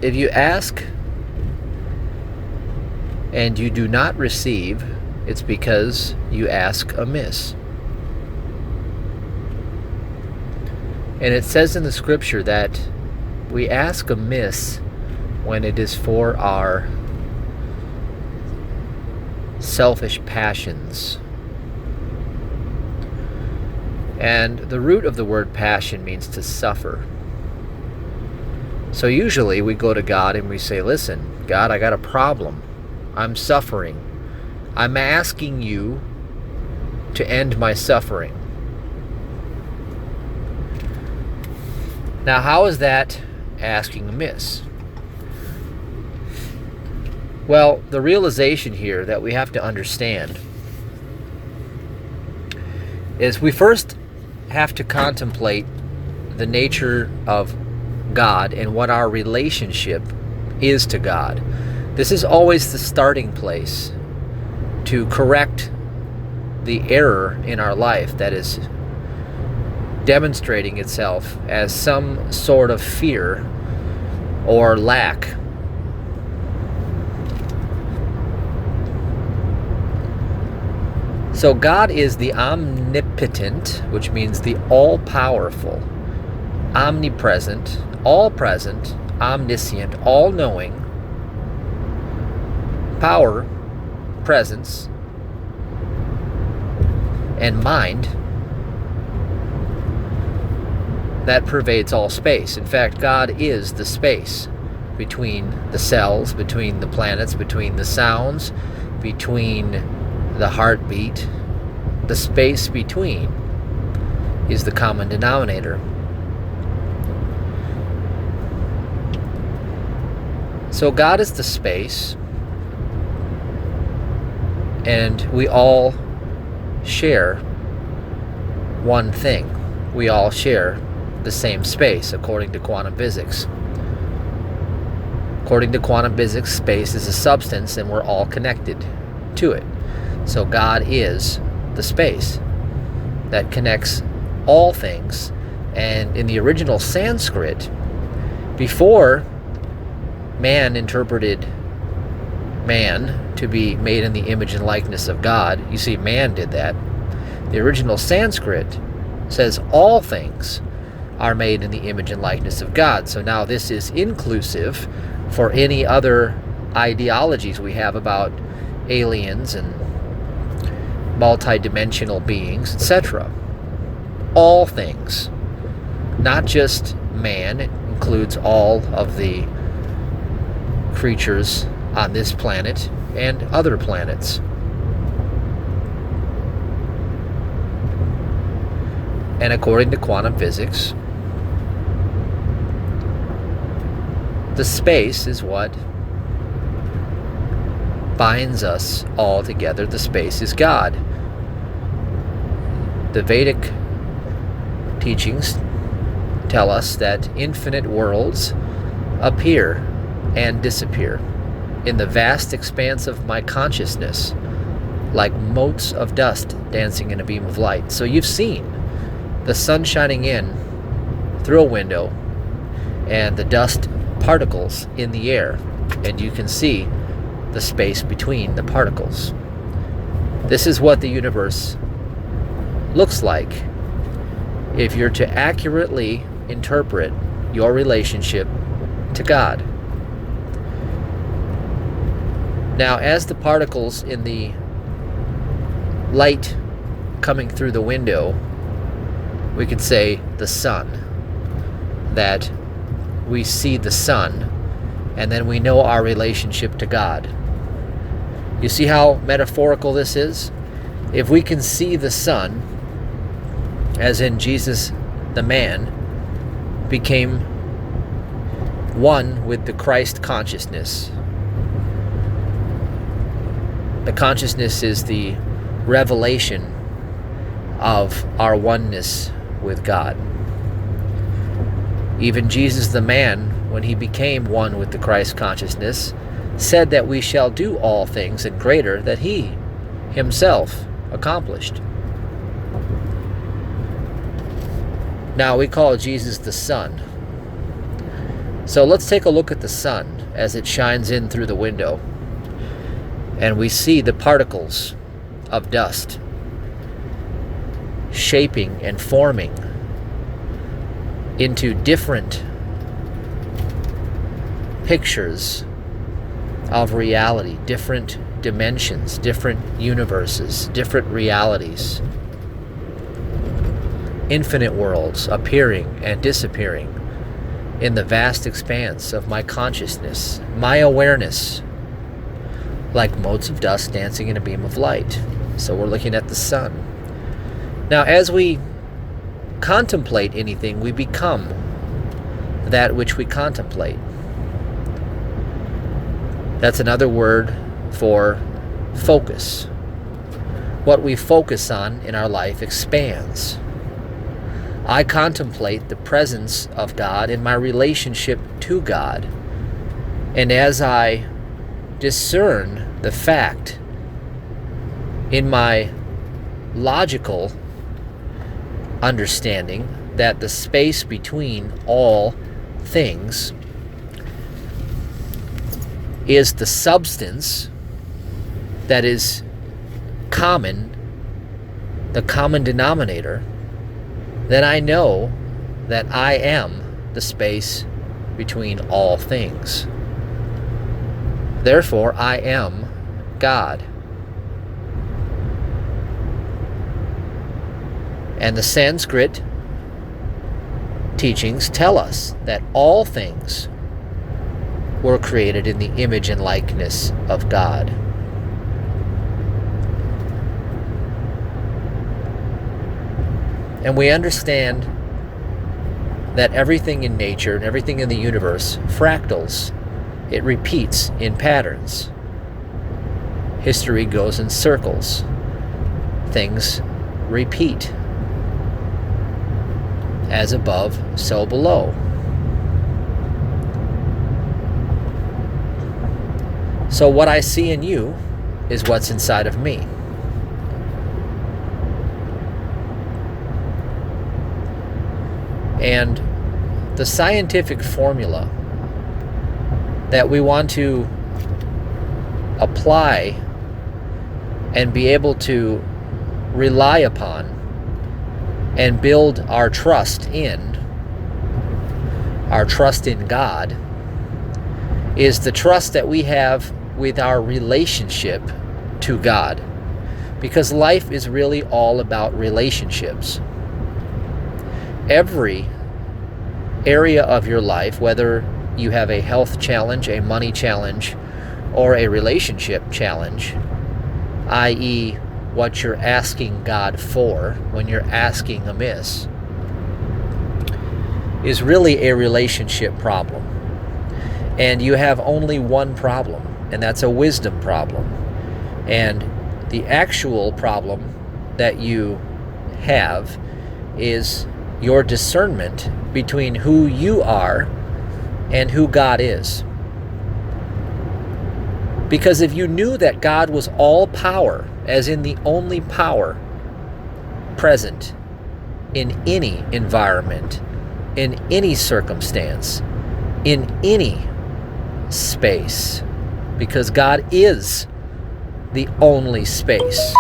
if you ask and you do not receive, it's because you ask amiss. And it says in the scripture that we ask amiss when it is for our selfish passions. And the root of the word passion means to suffer. So usually we go to God and we say, listen, God, I got a problem. I'm suffering. I'm asking you to end my suffering. Now, how is that asking amiss? Well, the realization here that we have to understand is we first have to contemplate the nature of God and what our relationship is to God. This is always the starting place to correct the error in our life that is demonstrating itself as some sort of fear or lack. So God is the omnipotent, which means the all-powerful, omnipresent, all-present, omniscient, all-knowing, power, presence, and mind that pervades all space. In fact, God is the space between the cells, between the planets, between the sounds, between the heartbeat. The space between is the common denominator. So God is the space, and we all share one thing. We all share the same space, according to quantum physics. According to quantum physics, space is a substance, and we're all connected to it. So God is the space that connects all things. And in the original Sanskrit, before man interpreted man to be made in the image and likeness of God, you see, man did that. The original Sanskrit says all things are made in the image and likeness of God. So now this is inclusive for any other ideologies we have about aliens and multidimensional beings, etc. All things, not just man. It includes all of the creatures on this planet and other planets. And according to quantum physics, the space is what binds us all together. The space is God. The Vedic teachings tell us that infinite worlds appear and disappear in the vast expanse of my consciousness, like motes of dust dancing in a beam of light. So you've seen the sun shining in through a window and the dust particles in the air, and you can see the space between the particles. This is what the universe looks like if you're to accurately interpret your relationship to God. Now, as the particles in the light coming through the window, we could say the sun, that we see the sun, and then we know our relationship to God. You see how metaphorical this is? If we can see the sun, as in Jesus the man became one with the Christ consciousness. The consciousness is the revelation of our oneness with God. Even Jesus the man, when he became one with the Christ consciousness, said that we shall do all things and greater that he himself accomplished. Now we call Jesus the Son. So let's take a look at the sun as it shines in through the window, and we see the particles of dust shaping and forming into different pictures of reality, different dimensions, different universes, different realities, infinite worlds appearing and disappearing in the vast expanse of my consciousness, my awareness, like motes of dust dancing in a beam of light. So we're looking at the sun. Now, as we contemplate anything, we become that which we contemplate. That's another word for focus. What we focus on in our life expands. I contemplate the presence of God in my relationship to God. And as I discern the fact in my logical understanding that the space between all things is the substance that is common, the common denominator, then I know that I am the space between all things. Therefore, I am God. And the Sanskrit teachings tell us that all things were created in the image and likeness of God. And we understand that everything in nature and everything in the universe fractals. It repeats in patterns. History goes in circles. Things repeat. As above, so below. So what I see in you is what's inside of me. And the scientific formula that we want to apply and be able to rely upon and build our trust in God, is the trust that we have with our relationship to God. Because life is really all about relationships. Every area of your life, whether you have a health challenge, a money challenge, or a relationship challenge, i.e., what you're asking God for when you're asking amiss, is really a relationship problem. And you have only one problem, and that's a wisdom problem. And the actual problem that you have is your discernment between who you are and who God is. Because if you knew that God was all power, as in the only power present in any environment, in any circumstance, in any space, because God is the only space,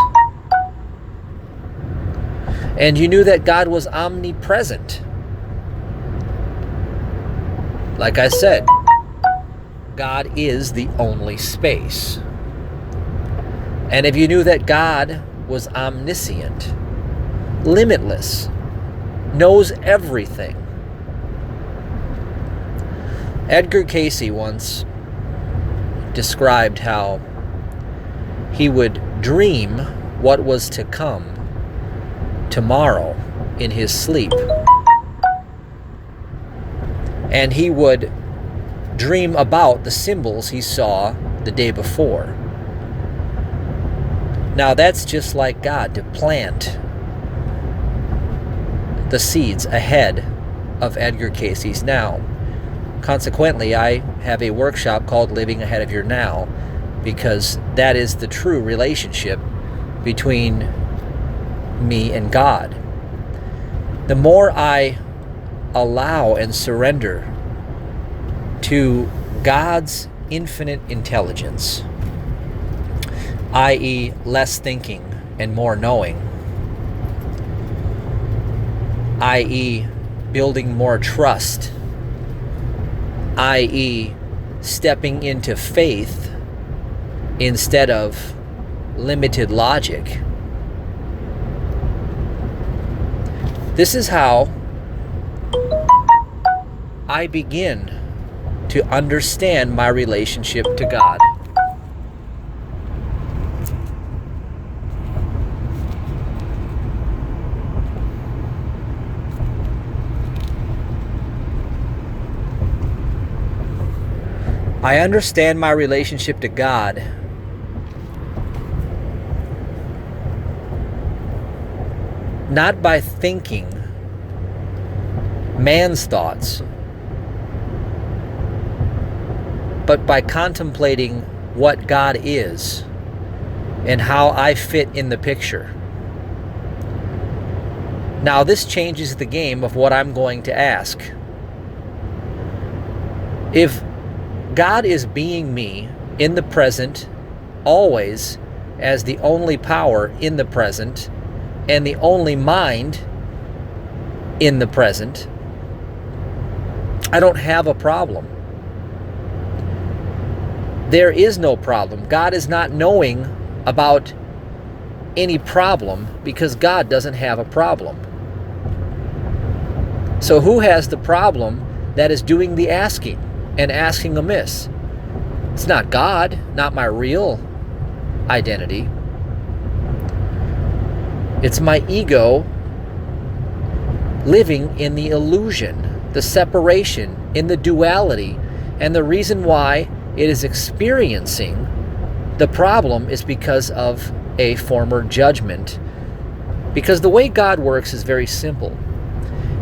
and you knew that God was omnipresent, like I said, God is the only space. And if you knew that God was omniscient, limitless, knows everything. Edgar Cayce once described how he would dream what was to come tomorrow in his sleep. And he would dream about the symbols he saw the day before. Now that's just like God, to plant the seeds ahead of Edgar Cayce's now. Consequently, I have a workshop called Living Ahead of Your Now, because that is the true relationship between me and God. The more I allow and surrender to God's infinite intelligence, i.e., less thinking and more knowing, i.e., building more trust, i.e., stepping into faith instead of limited logic. This is how I begin to understand my relationship to God. I understand my relationship to God not by thinking man's thoughts, but by contemplating what God is and how I fit in the picture. Now, this changes the game of what I'm going to ask. If God is being me in the present, always as the only power in the present and the only mind in the present, I don't have a problem. There is no problem. God is not knowing about any problem because God doesn't have a problem. So who has the problem that is doing the asking and asking amiss? It's not God, not my real identity. It's my ego living in the illusion, the separation, in the duality, and the reason why it is experiencing the problem is because of a former judgment. Because the way God works is very simple.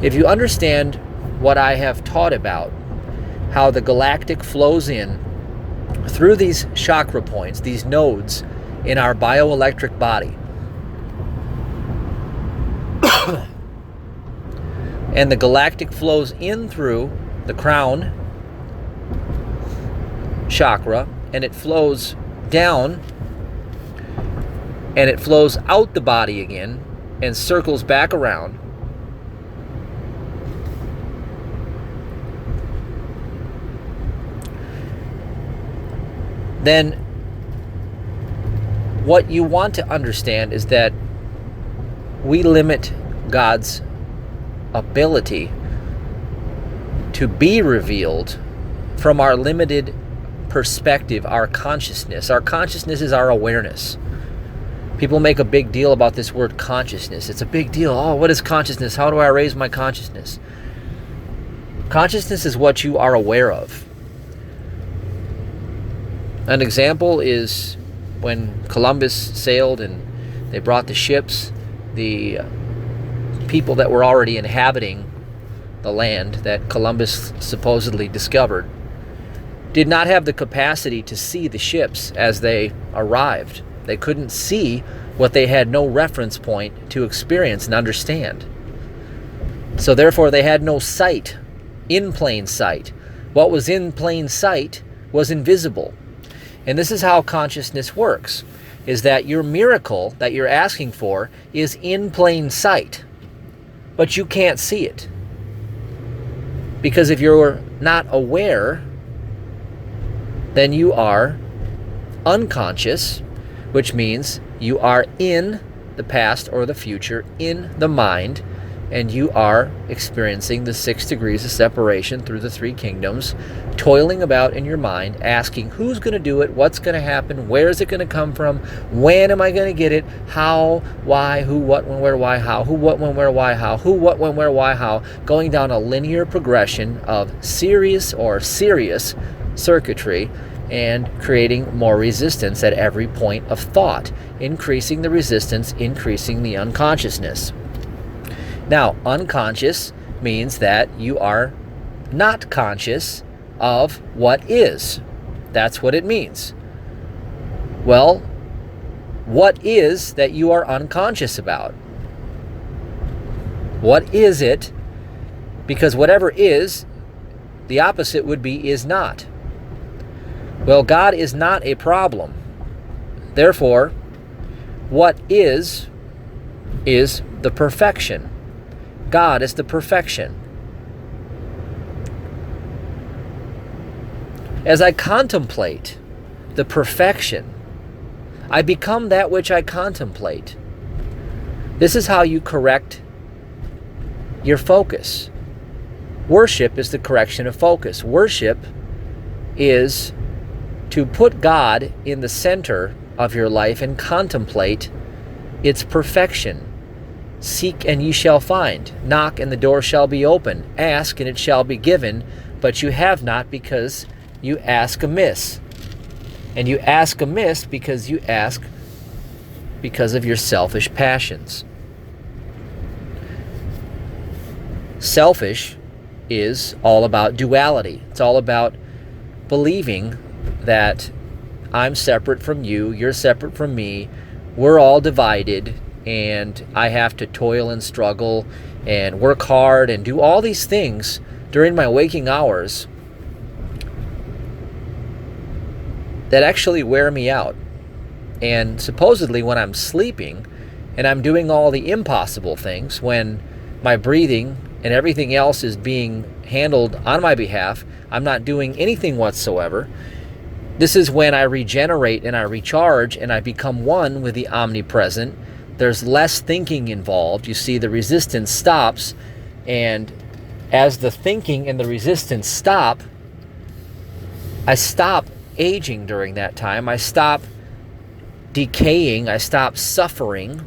If you understand what I have taught about, how the galactic flows in through these chakra points, these nodes in our bioelectric body, and the galactic flows in through the crown chakra, and it flows down, and it flows out the body again, and circles back around. Then what you want to understand is that we limit God's ability to be revealed from our limited perspective, our consciousness. Our consciousness is our awareness. People make a big deal about this word consciousness. It's a big deal. Oh, what is consciousness? How do I raise my consciousness? Consciousness is what you are aware of. An example is when Columbus sailed and they brought the ships, the people that were already inhabiting the land that Columbus supposedly discovered did not have the capacity to see the ships as they arrived. They couldn't see what they had no reference point to experience and understand. So therefore they had no sight, in plain sight. What was in plain sight was invisible. And this is how consciousness works, is that your miracle that you're asking for is in plain sight, but you can't see it. Because if you're not aware, then you are unconscious, which means you are in the past or the future, in the mind, and you are experiencing the 6 degrees of separation through the 3 kingdoms, toiling about in your mind, asking who's going to do it, what's going to happen, where is it going to come from, when am I going to get it, how, why, who, what, when, where, why, how, who, what, when, where, why, how, who, what, when, where, why, how, going down a linear progression of serious circuitry and creating more resistance at every point of thought, increasing the resistance, increasing the unconsciousness. Now, unconscious means that you are not conscious of what is. That's what it means. Well, what is that you are unconscious about? What is it? Because whatever is The opposite would be is not. Well, God is not a problem. Therefore, what is the perfection. God is the perfection. As I contemplate the perfection, I become that which I contemplate. This is how you correct your focus. Worship is the correction of focus. Worship is to put God in the center of your life and contemplate its perfection. Seek and ye shall find. Knock and the door shall be open. Ask and it shall be given, but you have not because you ask amiss. And you ask amiss because you ask because of your selfish passions. Selfish is all about duality. It's all about believing that I'm separate from you, you're separate from me, we're all divided, and I have to toil and struggle and work hard and do all these things during my waking hours that actually wear me out. And supposedly when I'm sleeping and I'm doing all the impossible things, when my breathing and everything else is being handled on my behalf, I'm not doing anything whatsoever. This is when I regenerate and I recharge and I become one with the omnipresent. There's less thinking involved. You see, the resistance stops, and as the thinking and the resistance stop, I stop aging during that time. I stop decaying. I stop suffering.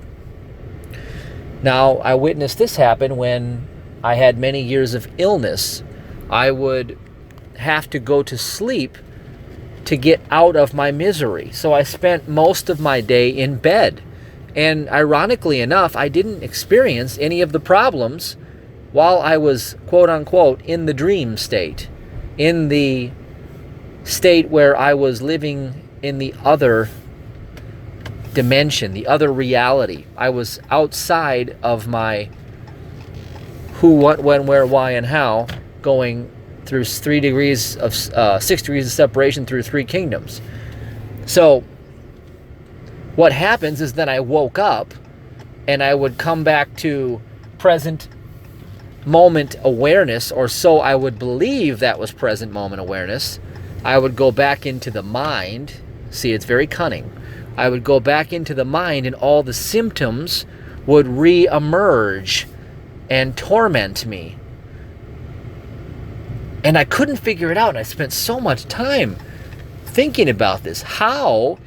Now, I witnessed this happen when I had many years of illness. I would have to go to sleep to get out of my misery. So I spent most of my day in bed. And ironically enough, I didn't experience any of the problems while I was, quote unquote, in the dream state, in the state where I was living in the other dimension, the other reality. I was outside of my who, what, when, where, why, and how, going through 6 degrees of separation through 3 kingdoms. So what happens is then I woke up and I would come back to present moment awareness, or so I would believe that was present moment awareness. I would go back into the mind. See, it's very cunning. I would go back into the mind and all the symptoms would re-emerge and torment me. And I couldn't figure it out. And I spent so much time thinking about this. How,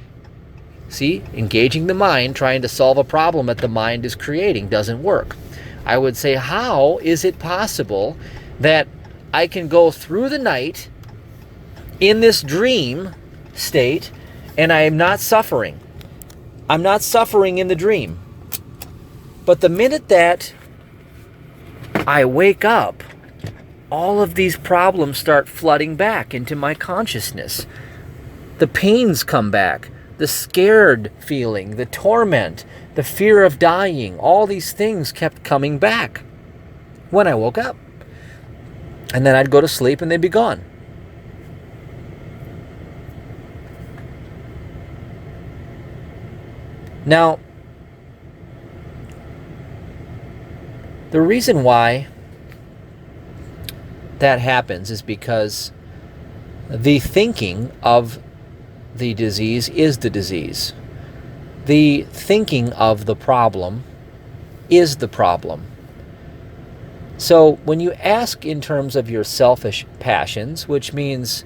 see, engaging the mind, trying to solve a problem that the mind is creating doesn't work. I would say, how is it possible that I can go through the night in this dream state and I am not suffering? I'm not suffering in the dream. But the minute that I wake up, all of these problems start flooding back into my consciousness. The pains come back, the scared feeling, the torment, the fear of dying, all these things kept coming back when I woke up. And then I'd go to sleep and they'd be gone. Now, the reason why that happens is because the thinking of the disease is the disease. The thinking of the problem is the problem. So when you ask in terms of your selfish passions, which means,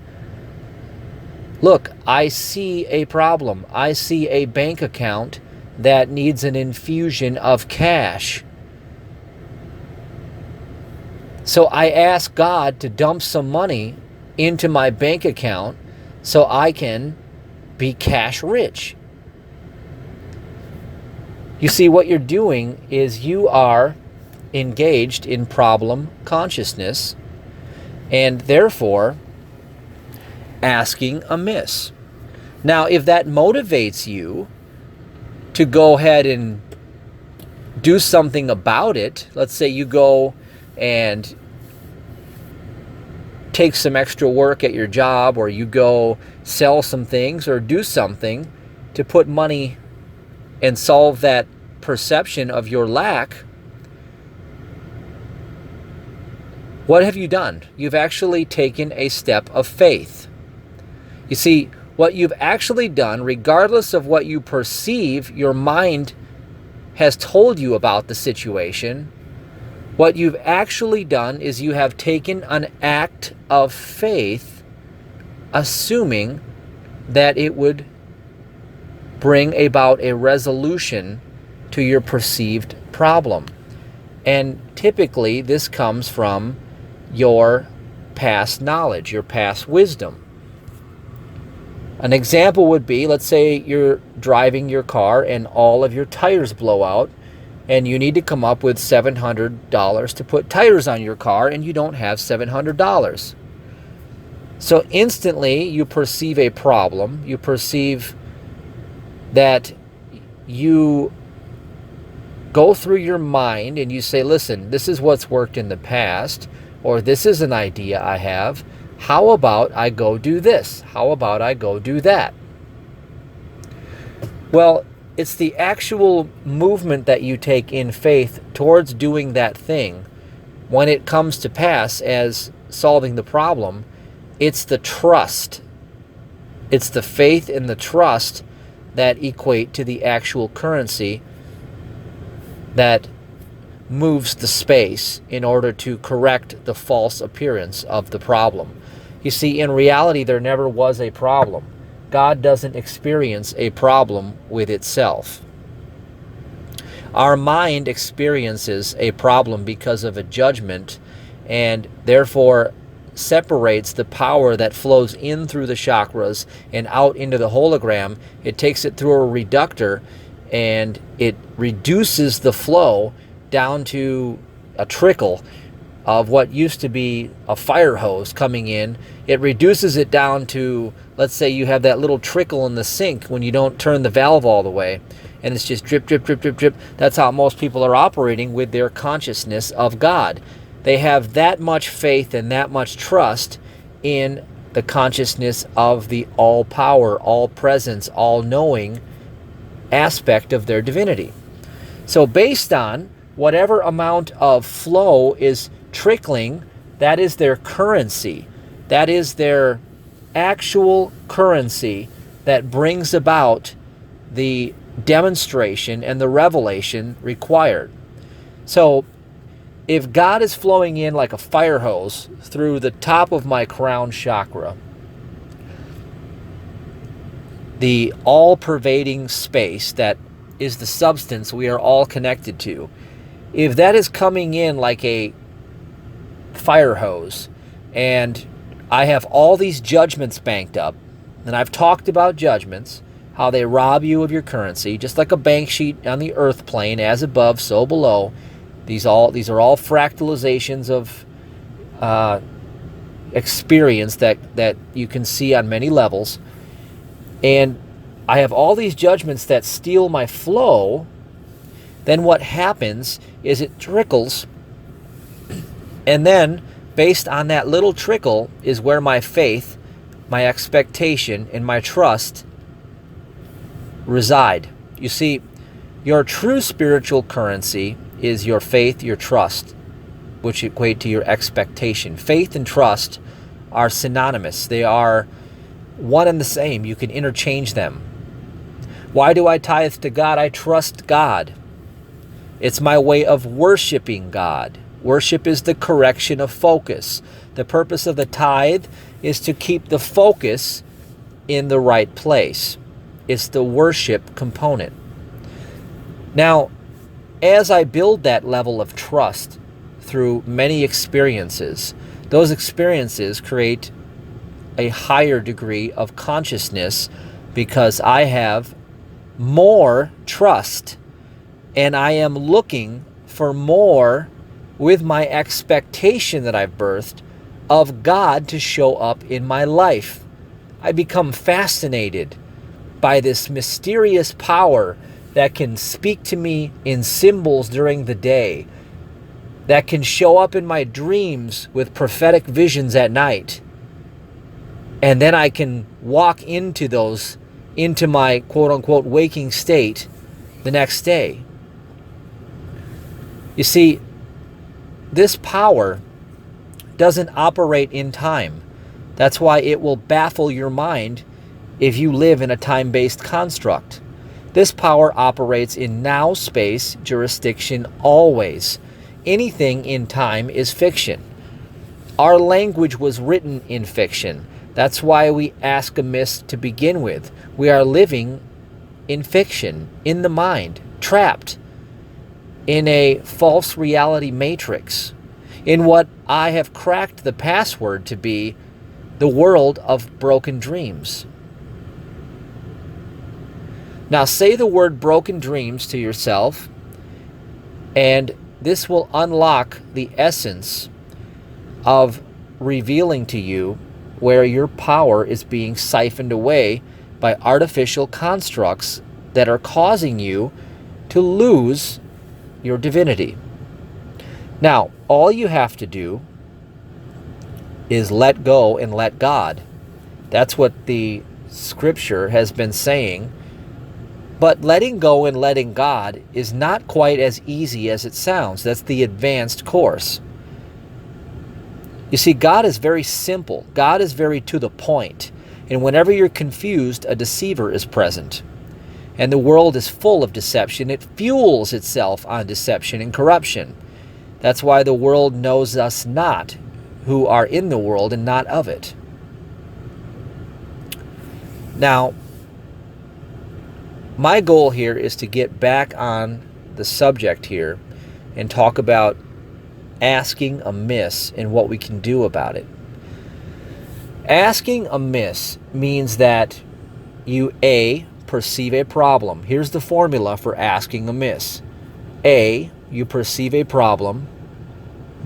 look, I see a problem. I see a bank account that needs an infusion of cash. So I ask God to dump some money into my bank account so I can be cash rich. You see, what you're doing is you are engaged in problem consciousness and therefore asking amiss. Now, if that motivates you to go ahead and do something about it, let's say you go and take some extra work at your job, or you go sell some things or do something to put money and solve that perception of your lack, what have you done? You've actually taken a step of faith. You see, what you've actually done, regardless of what you perceive your mind has told you about the situation, what you've actually done is you have taken an act of faith, assuming that it would bring about a resolution to your perceived problem. And typically this comes from your past knowledge, your past wisdom. An example would be, let's say you're driving your car and all of your tires blow out, and you need to come up with $700 to put tires on your car, and you don't have $700. So instantly you perceive a problem. You perceive that you go through your mind and you say, listen, this is what's worked in the past, or this is an idea I have. How about I go do this? How about I go do that? Well, it's the actual movement that you take in faith towards doing that thing. When it comes to pass as solving the problem, it's the trust. It's the faith and the trust that equate to the actual currency that moves the space in order to correct the false appearance of the problem. You see, in reality, there never was a problem. God doesn't experience a problem with itself. Our mind experiences a problem because of a judgment, and therefore separates the power that flows in through the chakras and out into the hologram. It takes it through a reductor, and it reduces the flow down to a trickle of what used to be a fire hose coming in. It reduces it down to, let's say you have that little trickle in the sink when you don't turn the valve all the way, and it's just drip, drip, drip, drip, drip. That's how most people are operating with their consciousness of God. They have that much faith and that much trust in the consciousness of the all-power, all-presence, all-knowing aspect of their divinity. So based on whatever amount of flow is trickling, that is their currency. That is their actual currency that brings about the demonstration and the revelation required. So if God is flowing in like a fire hose through the top of my crown chakra, the all-pervading space that is the substance we are all connected to, if that is coming in like a fire hose, and I have all these judgments banked up, and I've talked about judgments, how they rob you of your currency, just like a bank sheet on the earth plane, as above, so below. These are all fractalizations of experience that you can see on many levels. And I have all these judgments that steal my flow. Then what happens is it trickles, and then based on that little trickle is where my faith, my expectation, and my trust reside. You see, your true spiritual currency is your faith, your trust, which equate to your expectation. Faith and trust are synonymous. They are one and the same. You can interchange them. Why do I tithe to God? I trust God. It's my way of worshiping God. Worship is the correction of focus. The purpose of the tithe is to keep the focus in the right place. It's the worship component. Now, as I build that level of trust through many experiences, those experiences create a higher degree of consciousness because I have more trust, and I am looking for more with my expectation that I've birthed of God to show up in my life. I become fascinated by this mysterious power that can speak to me in symbols during the day. that can show up in my dreams with prophetic visions at night. And then I can walk into my quote-unquote waking state the next day. You see, this power doesn't operate in time. That's why it will baffle your mind if you live in a time-based construct. This power operates in now space, jurisdiction, always. Anything in time is fiction. Our language was written in fiction. That's why we ask amiss to begin with. We are living in fiction, in the mind, trapped in a false reality matrix, in what I have cracked the password to be the world of broken dreams. Now say the word broken dreams to yourself, and this will unlock the essence of revealing to you where your power is being siphoned away by artificial constructs that are causing you to lose your divinity. Now, all you have to do is let go and let God. That's what the scripture has been saying. But letting go and letting God is not quite as easy as it sounds. That's the advanced course. You see, God is very simple. God is very to the point. And whenever you're confused, a deceiver is present. And the world is full of deception. It fuels itself on deception and corruption. That's why the world knows us not, who are in the world and not of it. Now, my goal here is to get back on the subject here and talk about asking amiss and what we can do about it. Asking amiss means that you A, perceive a problem. Here's the formula for asking amiss. A, you perceive a problem.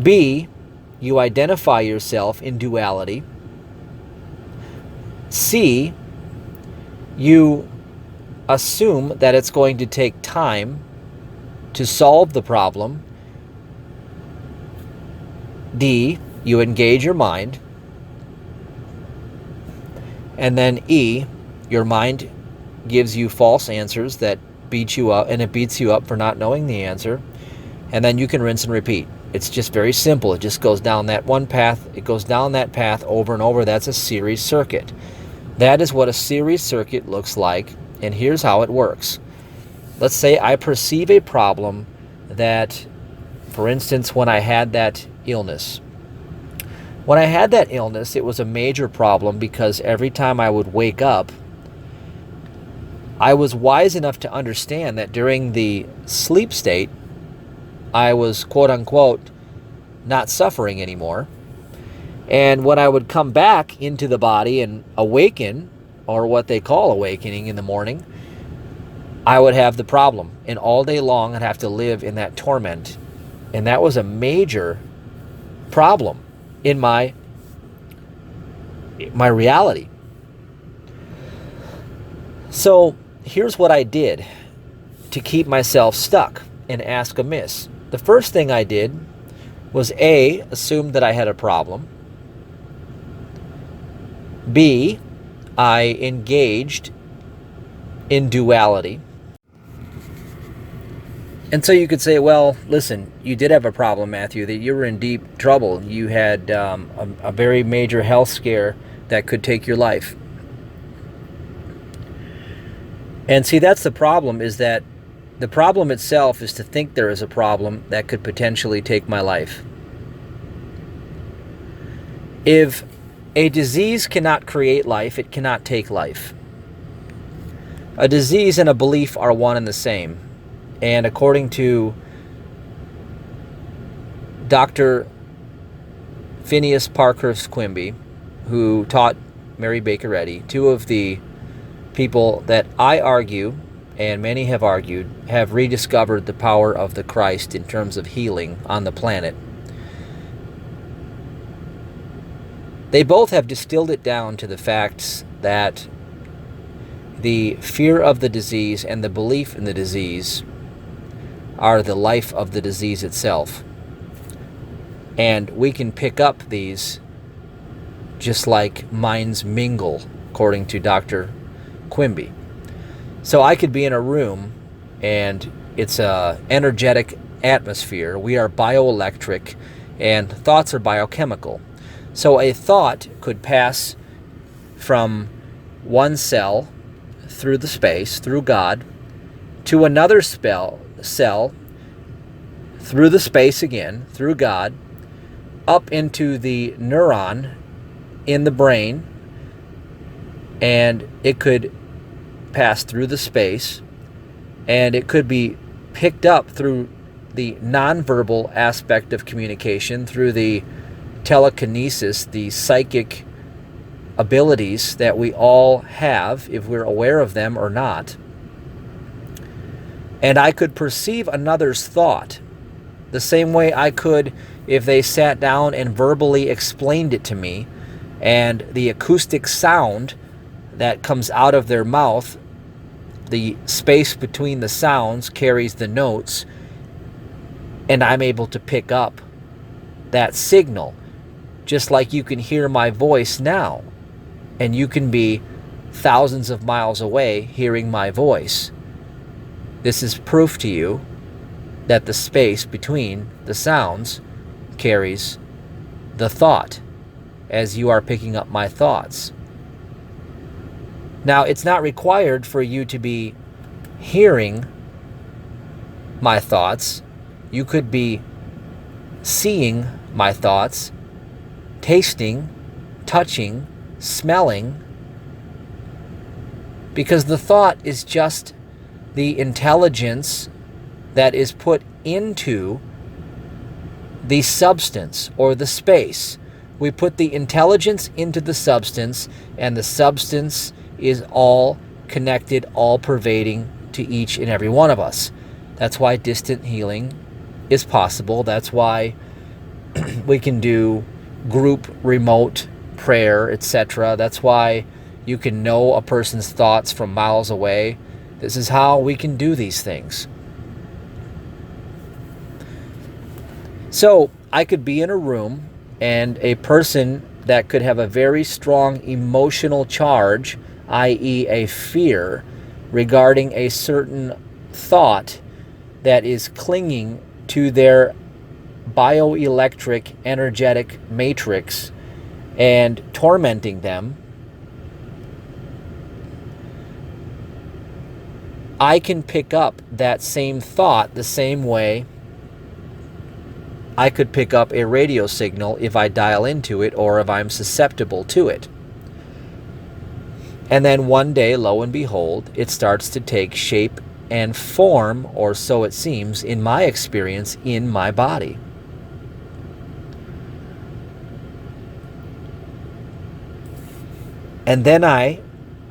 B, you identify yourself in duality. C, you assume that it's going to take time to solve the problem. D, you engage your mind. And then E, your mind gives you false answers that beat you up, and it beats you up for not knowing the answer. And then you can rinse and repeat. It's just very simple. It just goes down that one path. It goes down that path over and over. That's a series circuit. That is what a series circuit looks like, and here's how it works. Let's say I perceive a problem that, for instance, when I had that illness. When I had that illness, it was a major problem because every time I would wake up, I was wise enough to understand that during the sleep state, I was, quote unquote, not suffering anymore. And when I would come back into the body and awaken, or what they call awakening in the morning, I would have the problem. And all day long, I'd have to live in that torment. And that was a major problem in my reality. So here's what I did to keep myself stuck and ask amiss. The first thing I did was A, assume that I had a problem. B, I engaged in duality. And so you could say, well, listen, you did have a problem, Matthew, that you were in deep trouble. You had a very major health scare that could take your life. And see, that's the problem, is that the problem itself is to think there is a problem that could potentially take my life. If a disease cannot create life, it cannot take life. A disease and a belief are one and the same. And according to Dr. Phineas Parkhurst Quimby, who taught Mary Baker Eddy, two of the people that I argue, and many have argued, have rediscovered the power of the Christ in terms of healing on the planet. They both have distilled it down to the facts that the fear of the disease and the belief in the disease are the life of the disease itself. And we can pick up these just like minds mingle, according to Dr. Quimby. So I could be in a room and it's a energetic atmosphere. We are bioelectric and thoughts are biochemical. So a thought could pass from one cell through the space, through God, to another cell through the space again, through God, up into the neuron in the brain, and it could pass through the space, and it could be picked up through the nonverbal aspect of communication, through the telekinesis, the psychic abilities that we all have, if we're aware of them or not. And I could perceive another's thought the same way I could if they sat down and verbally explained it to me, and the acoustic sound that comes out of their mouth, the space between the sounds carries the notes, and I'm able to pick up that signal, just like you can hear my voice now, and you can be thousands of miles away hearing my voice. This is proof to you that the space between the sounds carries the thought, as you are picking up my thoughts. Now, it's not required for you to be hearing my thoughts. You could be seeing my thoughts, tasting, touching, smelling, because the thought is just the intelligence that is put into the substance or the space. We put the intelligence into the substance, and the substance is all connected, all pervading to each and every one of us. That's why distant healing is possible. That's why we can do group remote prayer, etc. That's why you can know a person's thoughts from miles away. This is how we can do these things. So I could be in a room and a person that could have a very strong emotional charge, i.e. a fear regarding a certain thought that is clinging to their bioelectric energetic matrix and tormenting them. I can pick up that same thought the same way I could pick up a radio signal if I dial into it or if I'm susceptible to it. And then one day, lo and behold, it starts to take shape and form, or so it seems, in my experience, in my body. And then I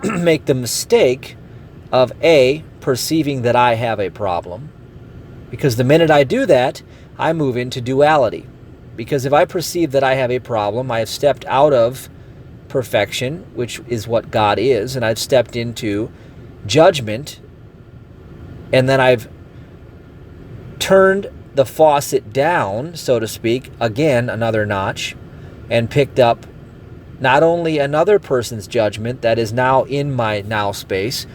make the mistake of A, perceiving that I have a problem, because the minute I do that, I move into duality. Because if I perceive that I have a problem, I have stepped out of perfection, which is what God is, and I've stepped into judgment, and then I've turned the faucet down, so to speak, again, another notch, and picked up not only another person's judgment that is now in my now space,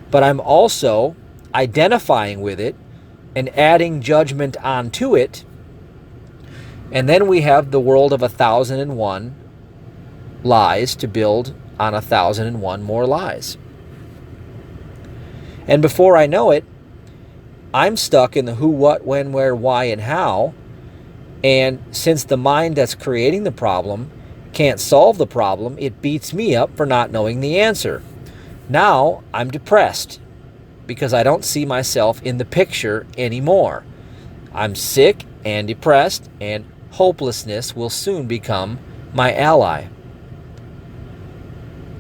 but I'm also identifying with it and adding judgment onto it. And then we have the world of 1,001 lies to build on 1,001 more lies. And before I know it, I'm stuck in the who, what, when, where, why, and how. And since the mind that's creating the problem can't solve the problem, it beats me up for not knowing the answer. Now I'm depressed because I don't see myself in the picture anymore. I'm sick and depressed, and hopelessness will soon become my ally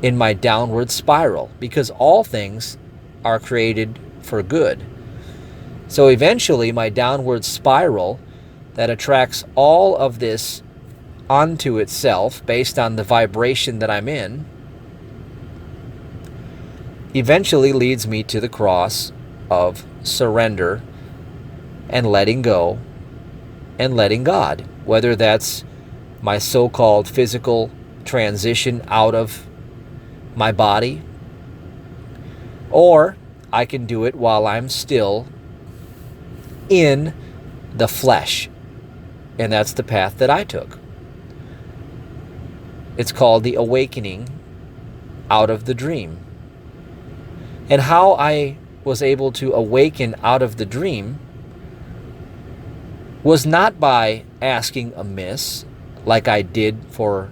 in my downward spiral, because all things are created for good. So eventually my downward spiral that attracts all of this onto itself based on the vibration that I'm in eventually leads me to the cross of surrender and letting go and letting God. whether that's my so-called physical transition out of my body, or I can do it while I'm still in the flesh. And that's the path that I took. It's called the awakening out of the dream. And how I was able to awaken out of the dream was not by asking amiss, like I did for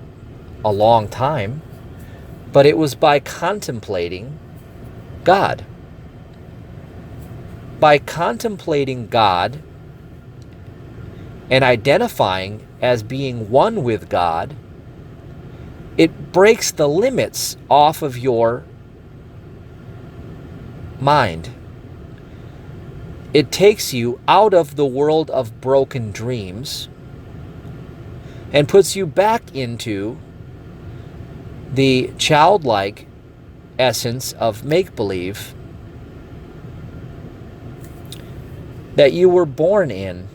a long time, but it was by contemplating God. By contemplating God and identifying as being one with God, it breaks the limits off of your mind. It takes you out of the world of broken dreams and puts you back into the childlike essence of make-believe that you were born in,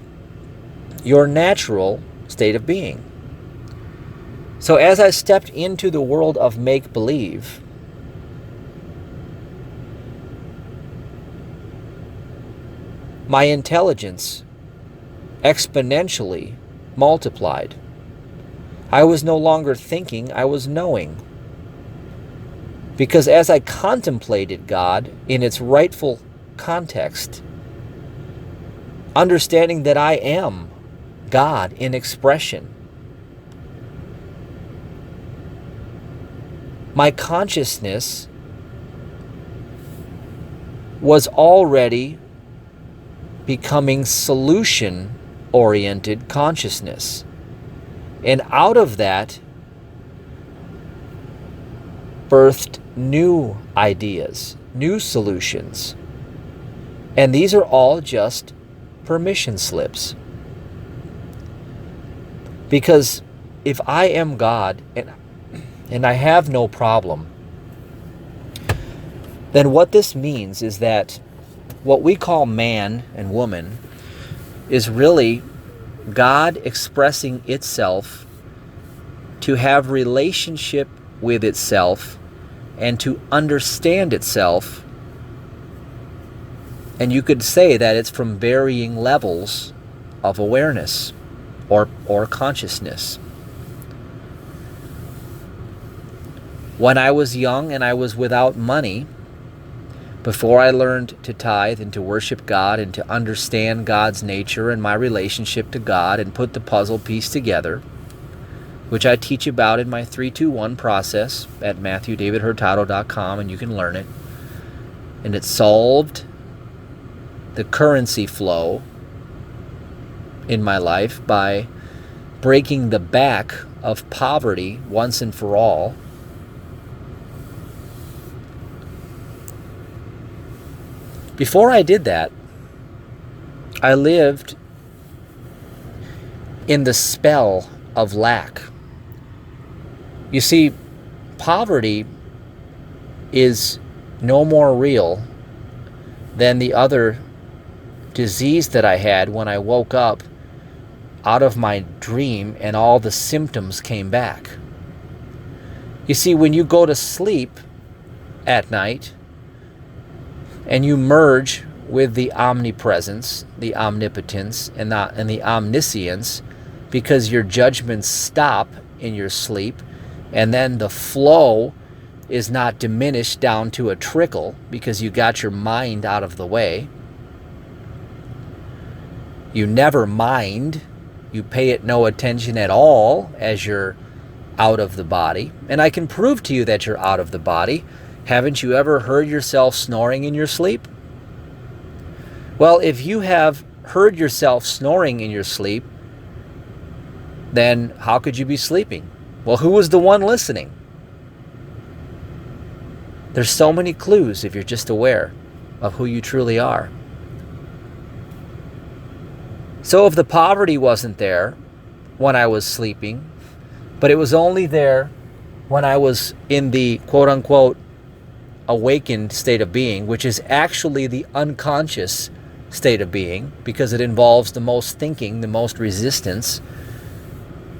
your natural state of being. So as I stepped into the world of make-believe, my intelligence exponentially multiplied. I was no longer thinking, I was knowing. Because as I contemplated God in its rightful context, understanding that I am God in expression, my consciousness was already becoming solution-oriented consciousness. And out of that birthed new ideas, new solutions. And these are all just permission slips. Because if I am God and I have no problem, then what this means is that what we call man and woman is really God expressing itself to have relationship with itself and to understand itself. And you could say that it's from varying levels of awareness or consciousness. When I was young and I was without money, before I learned to tithe and to worship God and to understand God's nature and my relationship to God and put the puzzle piece together, which I teach about in my 3-2-1 process at MatthewDavidHurtado.com, and you can learn it. And it solved the currency flow in my life by breaking the back of poverty once and for all. Before I did that, I lived in the spell of lack. You see, poverty is no more real than the other disease that I had when I woke up out of my dream and all the symptoms came back. You see, when you go to sleep at night and you merge with the omnipresence, the omnipotence, and the omniscience, because your judgments stop in your sleep, and then the flow is not diminished down to a trickle because you got your mind out of the way. You never mind. You pay it no attention at all as you're out of the body. And I can prove to you that you're out of the body. Haven't you ever heard yourself snoring in your sleep? Well, if you have heard yourself snoring in your sleep, then how could you be sleeping? Well, who was the one listening? There's so many clues if you're just aware of who you truly are. So if the poverty wasn't there when I was sleeping, but it was only there when I was in the quote-unquote awakened state of being, which is actually the unconscious state of being, because it involves the most thinking, the most resistance,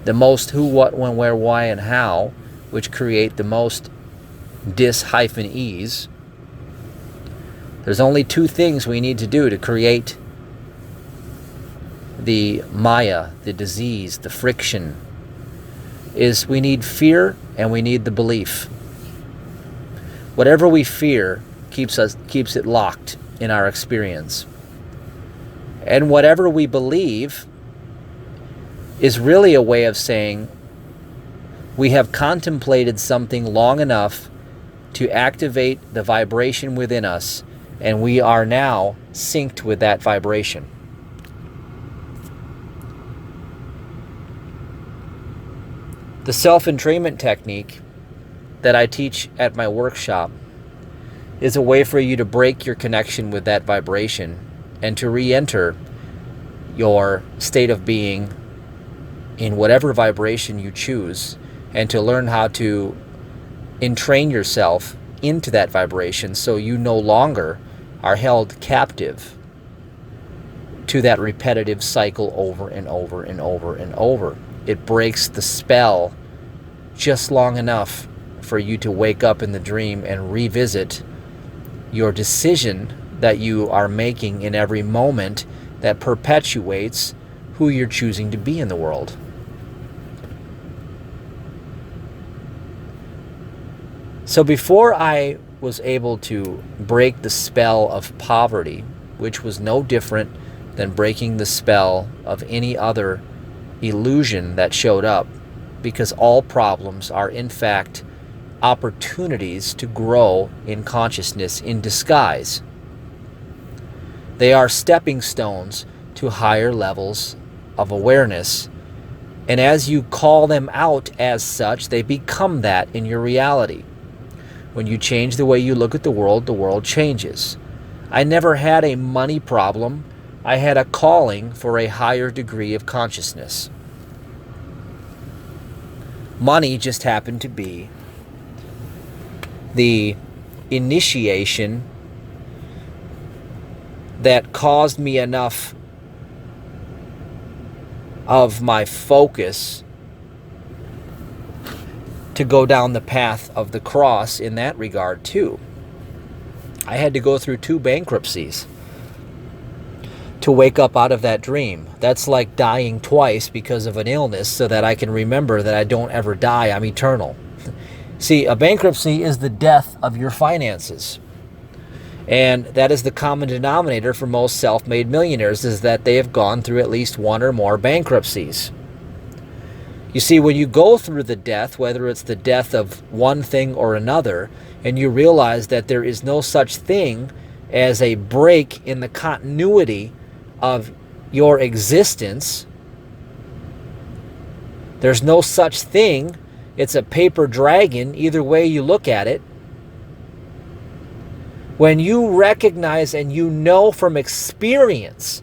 the most who, what, when, where, why, and how, which create the most dis-ease. There's only two things we need to do to create the Maya, the disease, the friction, is we need fear and we need the belief. Whatever we fear keeps it locked in our experience. And whatever we believe is really a way of saying we have contemplated something long enough to activate the vibration within us, and we are now synced with that vibration. The self-entrainment technique that I teach at my workshop is a way for you to break your connection with that vibration and to re-enter your state of being in whatever vibration you choose, and to learn how to entrain yourself into that vibration so you no longer are held captive to that repetitive cycle over and over and over and over. It breaks the spell just long enough for you to wake up in the dream and revisit your decision that you are making in every moment that perpetuates who you're choosing to be in the world. So before I was able to break the spell of poverty, which was no different than breaking the spell of any other illusion that showed up, because all problems are in fact opportunities to grow in consciousness in disguise. They are stepping stones to higher levels of awareness, and as you call them out as such, they become that in your reality. When you change the way you look at the world changes. I never had a money problem. I had a calling for a higher degree of consciousness. Money just happened to be the initiation that caused me enough of my focus to go down the path of the cross in that regard too. I had to go through 2 bankruptcies to wake up out of that dream. That's like dying twice because of an illness so that I can remember that I don't ever die, I'm eternal. See, a bankruptcy is the death of your finances. And that is the common denominator for most self-made millionaires, is that they have gone through at least 1 or more bankruptcies. You see, when you go through the death, whether it's the death of one thing or another, and you realize that there is no such thing as a break in the continuity of your existence, there's no such thing. It's a paper dragon, either way you look at it. When you recognize and you know from experience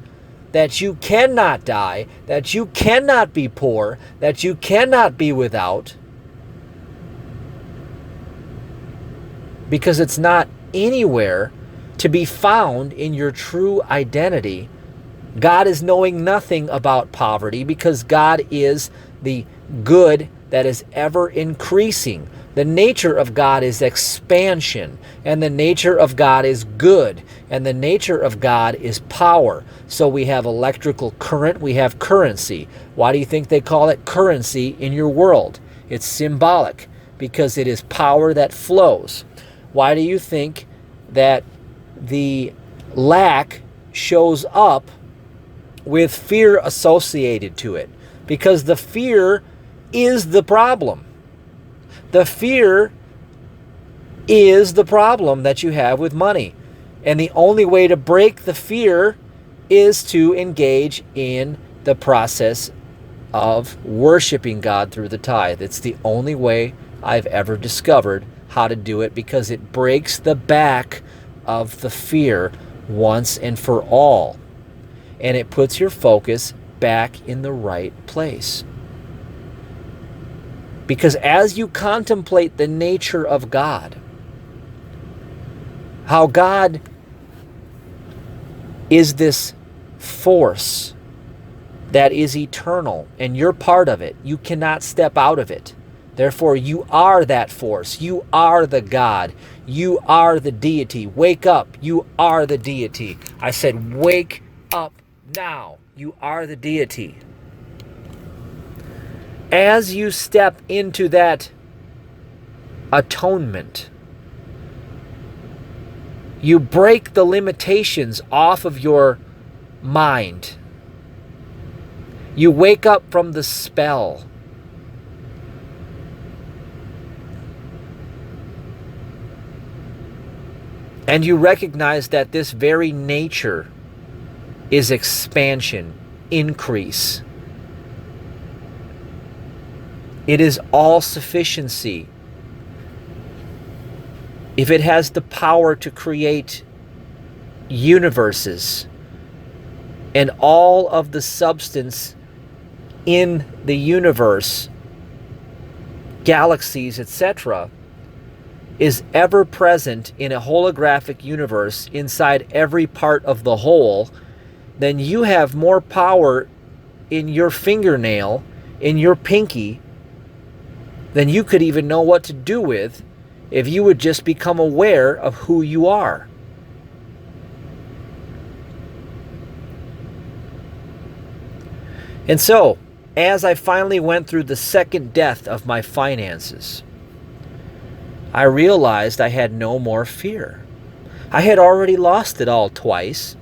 that you cannot die, that you cannot be poor, that you cannot be without, because it's not anywhere to be found in your true identity. God is knowing nothing about poverty, because God is the good that is ever increasing. The nature of God is expansion, and the nature of God is good, and the nature of God is power. So we have electrical current, we have currency. Why do you think they call it currency in your world? It's symbolic, because it is power that flows. Why do you think that the lack shows up with fear associated to it? Because the fear is the problem. The fear is the problem that you have with money. And the only way to break the fear is to engage in the process of worshiping God through the tithe. It's the only way I've ever discovered how to do it, because it breaks the back of the fear once and for all. And it puts your focus back in the right place. Because as you contemplate the nature of God, how God is this force that is eternal, and you're part of it. You cannot step out of it. Therefore, you are that force. You are the God. You are the deity. Wake up. You are the deity. I said, wake up now. You are the deity. As you step into that atonement, you break the limitations off of your mind. You wake up from the spell. And you recognize that this very nature is expansion, increase. It is all sufficiency. If it has the power to create universes and all of the substance in the universe, galaxies, etc., is ever present in a holographic universe inside every part of the whole, then you have more power in your fingernail, in your pinky, than you could even know what to do with if you would just become aware of who you are. And so, as I finally went through the second death of my finances, I realized I had no more fear. I had already lost it all twice,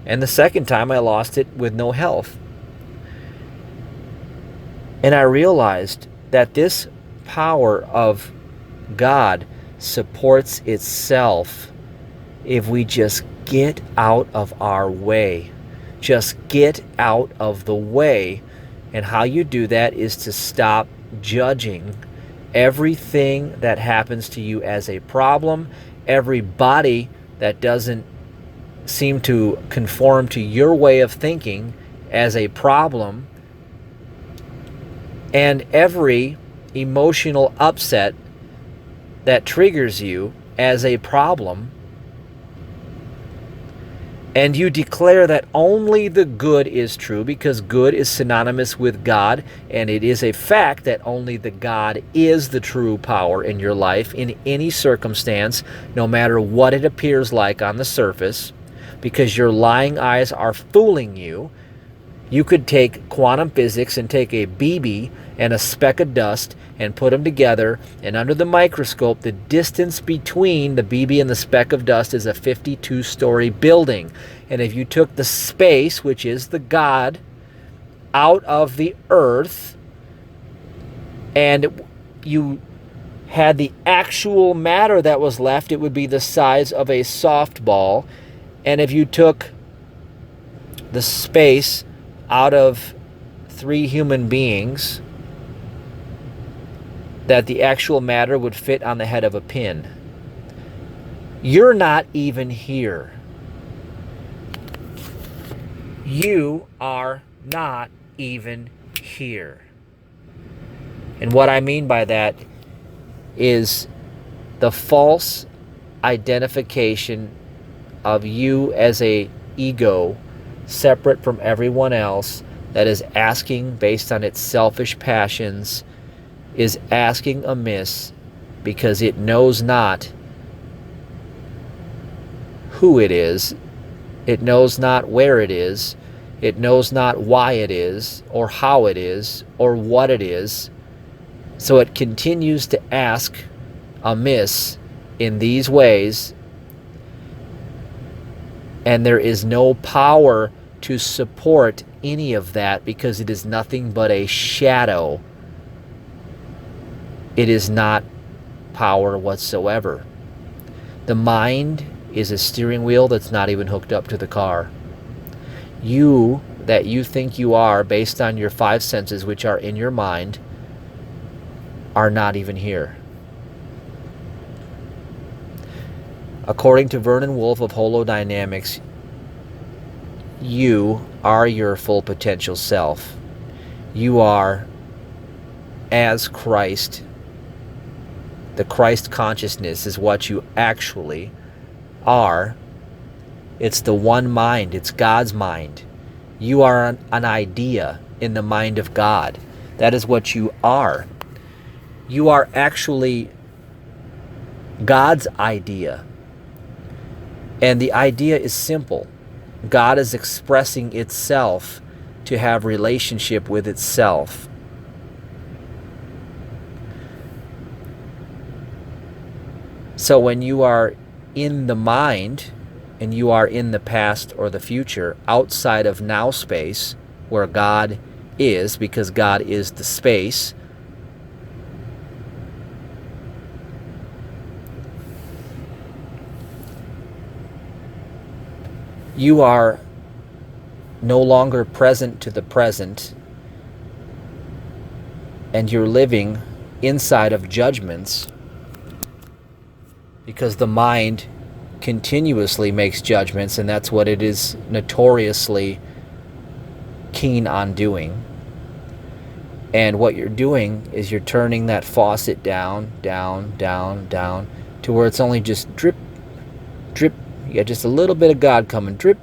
and the second time I lost it with no health. And I realized that this power of God supports itself if we just get out of our way. Just get out of the way. And how you do that is to stop judging everything that happens to you as a problem, everybody that doesn't seem to conform to your way of thinking as a problem, and every emotional upset that triggers you as a problem, and you declare that only the good is true, because good is synonymous with God, and it is a fact that only the God is the true power in your life in any circumstance, no matter what it appears like on the surface, because your lying eyes are fooling you. You could take quantum physics and take a BB and a speck of dust and put them together, and under the microscope, the distance between the BB and the speck of dust is a 52-story building. And if you took the space, which is the God, out of the earth, and you had the actual matter that was left, it would be the size of a softball. And if you took the space out of 3 human beings, that the actual matter would fit on the head of a pin. You're not even here. You are not even here. And what I mean by that is the false identification of you as a ego separate from everyone else that is asking based on its selfish passions, is asking amiss because it knows not who it is, it knows not where it is, it knows not why it is, or how it is, or what it is. So it continues to ask amiss in these ways, and there is no power to support any of that, because it is nothing but a shadow. It is not power whatsoever. The mind is a steering wheel that's not even hooked up to the car. You, that you think you are based on your 5 senses, which are in your mind, are not even here. According to Vernon Wolf of Holodynamics, you are your full potential self. You are as Christ. The Christ consciousness is what you actually are. It's the one mind. It's God's mind. You are an idea in the mind of God. That is what you are. You are actually God's idea. And the idea is simple. God is expressing itself to have relationship with itself. So when you are in the mind and you are in the past or the future, outside of now space, where God is, because God is the space, you are no longer present to the present, and you're living inside of judgments, because the mind continuously makes judgments, and that's what it is notoriously keen on doing. And what you're doing is you're turning that faucet down, down, down, down, to where it's only just drip, drip. You got just a little bit of God coming, drip,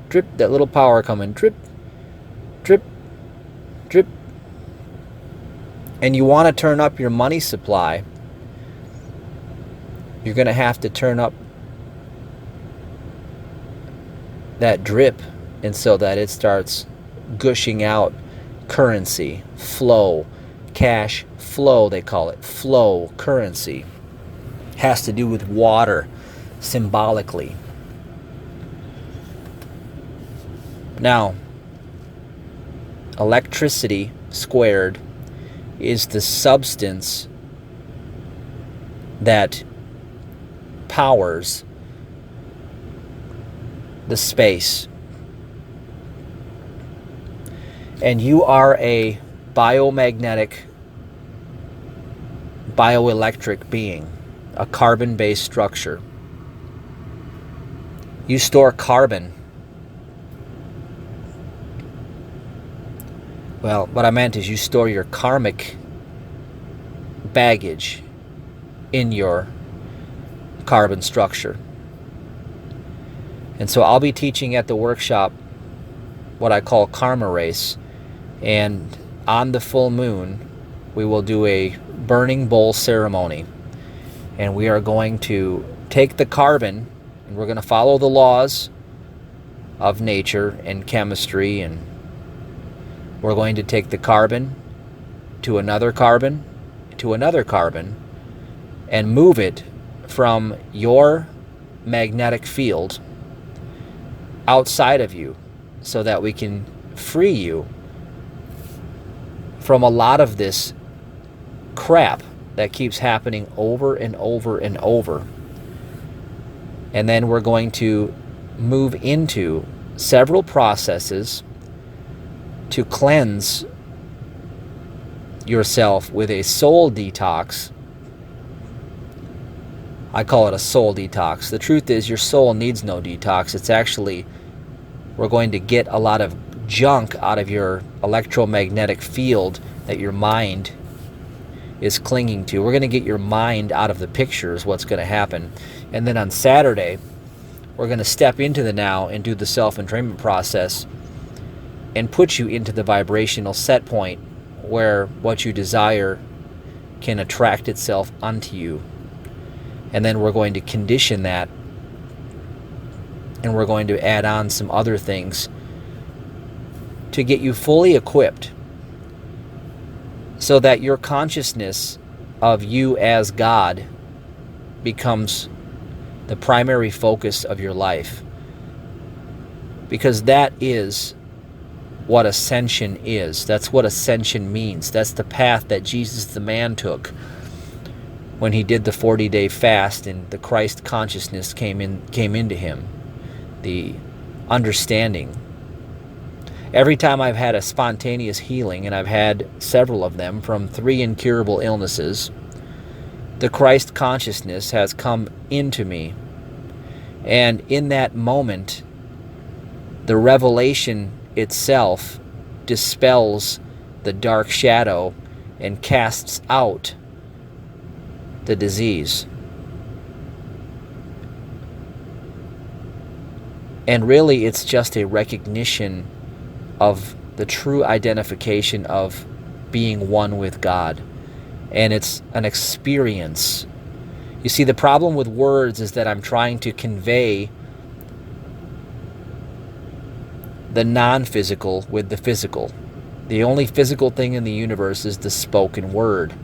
drip, that little power coming, drip, drip, drip. And you want to turn up your money supply, you're going to have to turn up that drip, and so that it starts gushing out currency, flow, cash flow, they call it, flow, currency. Has to do with water, symbolically. Now, electricity squared is the substance that powers the space. And you are a biomagnetic, bioelectric being, a carbon-based structure. You store carbon. Well, what I meant is you store your karmic baggage in your carbon structure. And so I'll be teaching at the workshop what I call karma race, and on the full moon we will do a burning bowl ceremony, and we are going to take the carbon and we're going to follow the laws of nature and chemistry, and we're going to take the carbon to another carbon to another carbon and move it from your magnetic field outside of you, so that we can free you from a lot of this crap that keeps happening over and over and over. And then we're going to move into several processes to cleanse yourself with a soul detox. I call it a soul detox. The truth is, your soul needs no detox. It's actually, we're going to get a lot of junk out of your electromagnetic field that your mind is clinging to. We're going to get your mind out of the picture is what's going to happen. And then on Saturday, we're going to step into the now and do the self-entrainment process and put you into the vibrational set point where what you desire can attract itself unto you. And then we're going to condition that, and we're going to add on some other things to get you fully equipped so that your consciousness of you as God becomes the primary focus of your life. Because that is what ascension is. That's what ascension means. That's the path that Jesus the man took when he did the 40-day fast and the Christ consciousness came into him. The understanding. Every time I've had a spontaneous healing, and I've had several of them from 3 incurable illnesses, the Christ consciousness has come into me. And in that moment, the revelation itself dispels the dark shadow and casts out the disease. And really, it's just a recognition of the true identification of being one with God. And it's an experience. You see, the problem with words is that I'm trying to convey the non-physical with the physical. The only physical thing in the universe is the spoken word.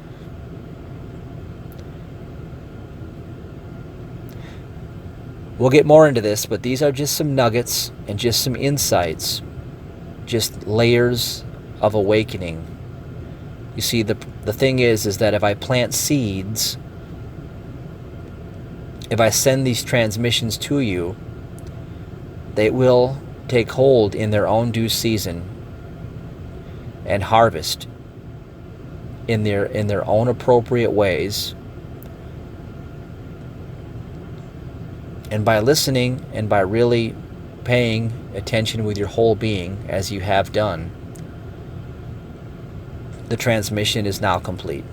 We'll get more into this, but these are just some nuggets and just some insights, just layers of awakening. You see, the thing is that if I plant seeds, if I send these transmissions to you, they will take hold in their own due season and harvest in their own appropriate ways. And by listening and by really paying attention with your whole being, as you have done, the transmission is now complete.